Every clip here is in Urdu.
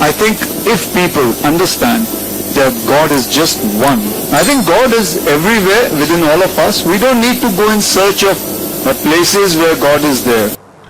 I think if people understand that God is just one, I think God is everywhere within all of us. We don't need to go in search of places where God is there.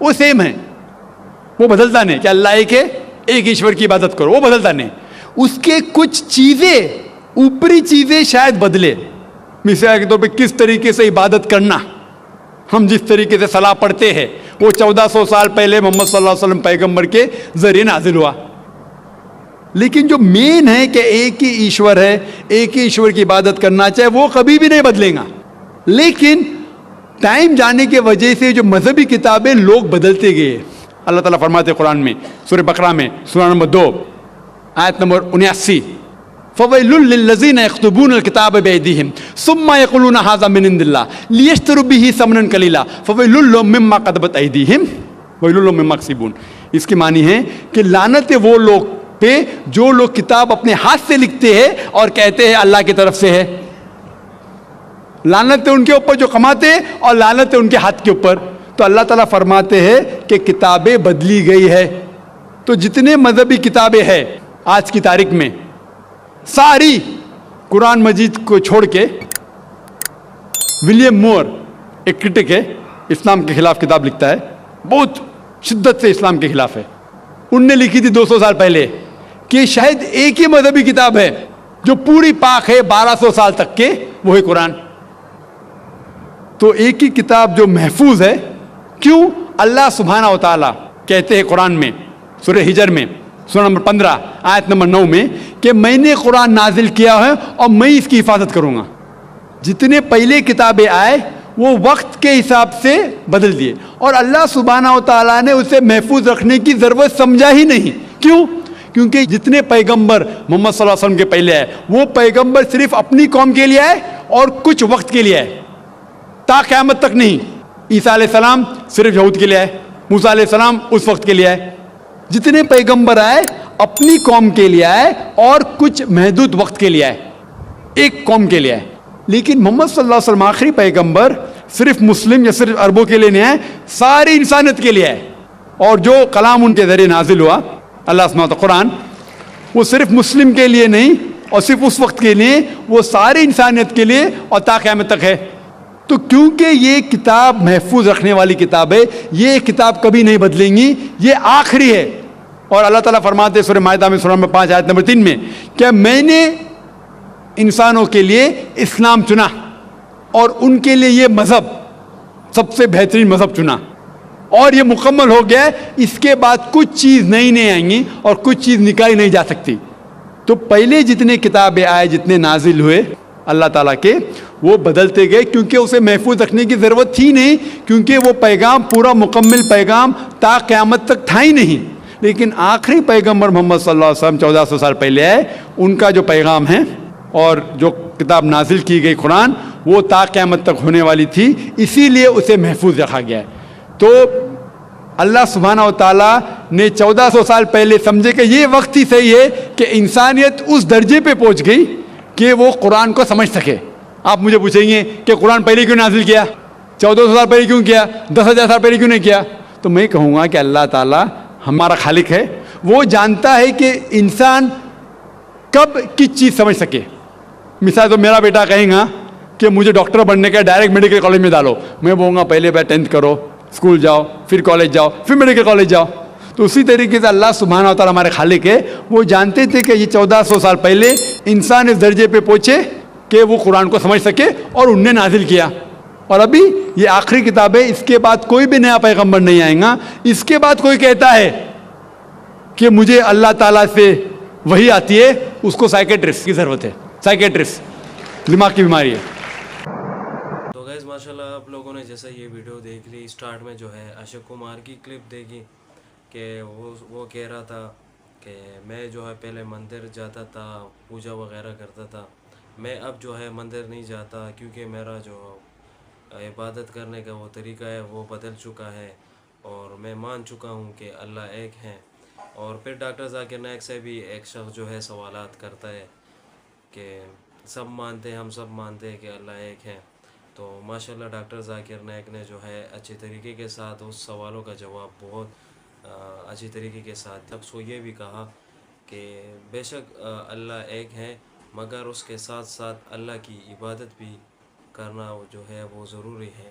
وہ سیم ہے, وہ بدلتا نہیں کہ اللہ ایک ہے, ایک ایشور کی عبادت کرو, وہ بدلتا نہیں. اس کے کچھ چیزیں, اوپری چیزیں شاید بدلے. مثال کے طور پہ کس طریقے سے عبادت کرنا, ہم جس طریقے سے صلاح پڑھتے ہیں وہ 1400 سال پہلے محمد صلی اللہ علیہ وسلم پیغمبر کے ذریعے نازل ہوا. لیکن جو مین ہے کہ ایک ہی ایشور ہے, ایک ہی ایشور کی عبادت کرنا چاہے, وہ کبھی بھی نہیں بدلے گا. لیکن ٹائم جانے کی وجہ سے جو مذہبی کتابیں لوگ بدلتے گئے. اللہ تعالیٰ فرماتے قرآن میں سورہ بقرہ میں سورہ نمبر 2 آیت نمبر 79, فَوَيْلٌ لِّلَّذِينَ يَكْتُبُونَ الْكِتَابَ بِأَيْدِيهِمْ ثُمَّ يَقُولُونَ هَٰذَا مِنْ عِندِ اللَّهِ لِيَشْتَرُوا بِهِ ثَمَنًا قَلِيلًا فَوَيْلٌ لَّهُم مِّمَّا كَتَبَتْ أَيْدِيهِمْ وَوَيْلٌ لَّهُم مِّمَّا يَكْسِبُونَ. اس کی معنی ہے کہ لعنت ہے وہ لوگ پہ جو لوگ کتاب اپنے ہاتھ سے لکھتے ہیں اور کہتے ہیں اللہ کی طرف سے ہے. لعنت ہے ان کے اوپر جو کماتے ہیں, اور لعنت ہے ان کے ہاتھ کے اوپر. تو اللہ تعالیٰ فرماتے ہیں کہ کتابیں بدلی گئی ہے. تو جتنے مذہبی کتابیں ہیں آج کی تاریخ میں, ساری قرآن مجید کو چھوڑ کے, ولیم مور ایک کرٹک ہے, اسلام کے خلاف کتاب لکھتا ہے, بہت شدت سے اسلام کے خلاف ہے. ان نے لکھی تھی 200 سال پہلے کہ شاید ایک ہی مذہبی کتاب ہے جو پوری پاک ہے 1200 سال تک کے, وہ ہے قرآن. تو ایک ہی کتاب جو محفوظ ہے. کیوں؟ اللہ سبحانہ و تعالیٰ کہتے ہیں قرآن میں سورہ ہجر میں سورہ نمبر 15 آیت نمبر 9 میں کہ میں نے قرآن نازل کیا ہے اور میں اس کی حفاظت کروں گا. جتنے پہلے کتابیں آئے وہ وقت کے حساب سے بدل دیے, اور اللہ سبحانہ و تعالیٰ نے اسے محفوظ رکھنے کی ضرورت سمجھا ہی نہیں. کیوں؟ کیونکہ جتنے پیغمبر محمد صلی اللہ علیہ وسلم کے پہلے آئے وہ پیغمبر صرف اپنی قوم کے لیے آئے اور کچھ وقت کے لیے آئے, تا قیامت تک نہیں. عیسیٰ علیہ السلام صرف یہود کے لیے آئے, موسیٰ علیہ السلام اس وقت کے لیے آئے. جتنے پیغمبر آئے اپنی قوم کے لیے آئے اور کچھ محدود وقت کے لیے آئے, ایک قوم کے لیے آئے. لیکن محمد صلی اللہ علیہ وسلم آخری پیغمبر صرف مسلم یا صرف عربوں کے لیے نہیں آئے, ساری انسانیت کے لیے آئے. اور جو کلام ان کے ذریعے نازل ہوا اللہ سبحانہ قرآن, وہ صرف مسلم کے لیے نہیں اور صرف اس وقت کے لیے, وہ ساری انسانیت کے لیے اور تا قیامت تک ہے. تو کیونکہ یہ کتاب محفوظ رکھنے والی کتاب ہے, یہ کتاب کبھی نہیں بدلیں گی, یہ آخری ہے. اور اللہ تعالیٰ فرماتے سورہ مائدہ میں سورہ نمبر 5 آیت نمبر 3 میں کہ میں نے انسانوں کے لیے اسلام چنا اور ان کے لیے یہ مذہب سب سے بہترین مذہب چنا, اور یہ مکمل ہو گیا ہے. اس کے بعد کچھ چیز نئی نہیں آئیں گی اور کچھ چیز نکالی نہیں جا سکتی. تو پہلے جتنے کتابیں آئے, جتنے نازل ہوئے اللہ تعالیٰ کے, وہ بدلتے گئے کیونکہ اسے محفوظ رکھنے کی ضرورت تھی نہیں, کیونکہ وہ پیغام پورا مکمل پیغام تا قیامت تک تھا ہی نہیں. لیکن آخری پیغمبر محمد صلی اللہ علیہ وسلم 1400 سال پہلے آئے, ان کا جو پیغام ہے اور جو کتاب نازل کی گئی قرآن, وہ تا قیامت تک ہونے والی تھی, اسی لیے اسے محفوظ رکھا گیا ہے. تو اللہ سبحانہ و تعالیٰ نے 1400 سال پہلے سمجھے کہ یہ وقت ہی صحیح ہے کہ انسانیت اس درجے پہ پہنچ گئی کہ وہ قرآن کو سمجھ سکے. آپ مجھے پوچھیں گے کہ قرآن پہلے کیوں نازل کیا, 1400 سال پہلے کیوں کیا, 10,000 سال پہلے کیوں نہیں کیا؟ تو میں کہوں گا کہ اللہ تعالیٰ ہمارا خالق ہے, وہ جانتا ہے کہ انسان کب کس چیز سمجھ سکے. مثال تو میرا بیٹا کہیں گا کہ مجھے ڈاکٹر بننے کا ڈائریکٹ میڈیکل کالج میں ڈالو, میں بولوں گا پہلے 10th کرو, اسکول جاؤ, پھر کالج جاؤ, پھر میڈیکل کالج جاؤ. تو اسی طریقے سے اللہ سبحانہ و تعالیٰ ہمارے خالق ہے, وہ جانتے تھے کہ یہ 1400 سال پہلے انسان اس درجے پہ پہنچے کہ وہ قرآن کو سمجھ سکے, اور ان نے نازل کیا. اور ابھی یہ آخری کتاب ہے, اس کے بعد کوئی بھی نیا پیغمبر نہیں آئے گا. اس کے بعد کوئی کہتا ہے کہ مجھے اللہ تعالیٰ سے وہی آتی ہے, اس کو سائیکیٹرسٹ کی ضرورت ہے, سائیکیٹرسٹ دماغ کی بیماری ہے. تو گائز ماشاءاللہ آپ لوگوں نے جیسا یہ ویڈیو دیکھ لی, اسٹارٹ میں جو ہے اشوک کمار کی کلپ دیکھی کہ وہ کہہ رہا تھا کہ میں جو ہے پہلے مندر جاتا تھا, پوجا وغیرہ کرتا تھا, میں اب جو ہے مندر نہیں جاتا کیونکہ میرا جو عبادت کرنے کا وہ طریقہ ہے وہ بدل چکا ہے, اور میں مان چکا ہوں کہ اللہ ایک ہے. اور پھر ڈاکٹر ذاکر نائک سے بھی ایک شخص جو ہے سوالات کرتا ہے کہ سب مانتے ہیں, ہم سب مانتے ہیں کہ اللہ ایک ہے. تو ماشاءاللہ ڈاکٹر ذاکر نائک نے جو ہے اچھے طریقے کے ساتھ اس سوالوں کا جواب بہت اچھی طریقے کے ساتھ تب سو یہ بھی کہا کہ بے شک اللہ ایک ہے, مگر اس کے ساتھ ساتھ اللہ کی عبادت بھی کرنا جو ہے وہ ضروری ہے.